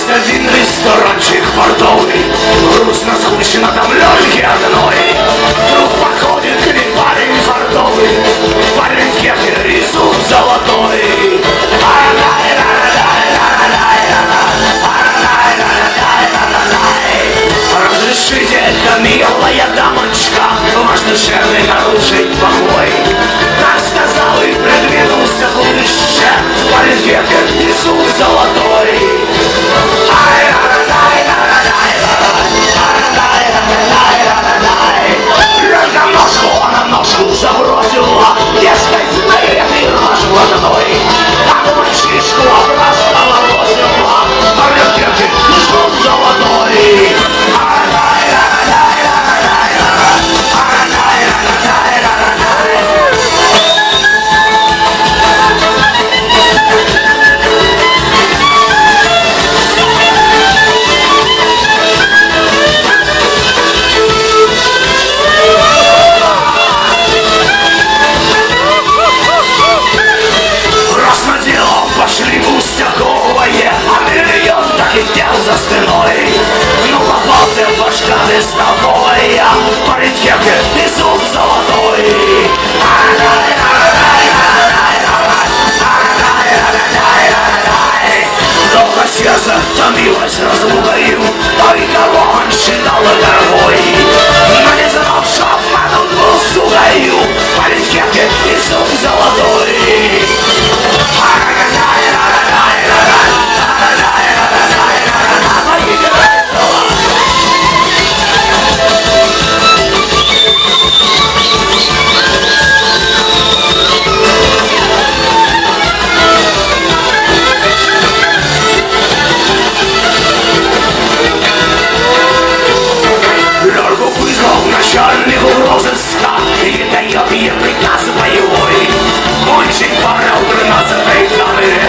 Есть один ресторанчик портовый, грустно слышно там лёжки одной. Вдруг подходит к ней парень фартовый, парень в кепке и зуб золотой. Разрешите, это милая дамочка, ваш душевный нарушить покой. Так сказал и придвинулся ближе, парень в кепке и зуб золотой. Она ножку забросила, дескать, наверное, рожу одной. Так мальчишку обрастала бросила, парень в кепке и зуб золотой. Пошли пустяковые, а миллион так и дел за спиной. Ну попался башка листовая, парень в кепке и зуб золотой. Долго сердце томилось разлукою, только он считал дорогой. Но не знал, что обманут был сугою, парень в кепке и зуб золотой. Лёрку вызвал начальник розыска и дает ей приказ боевой. Кончить пора у 13-й камеры.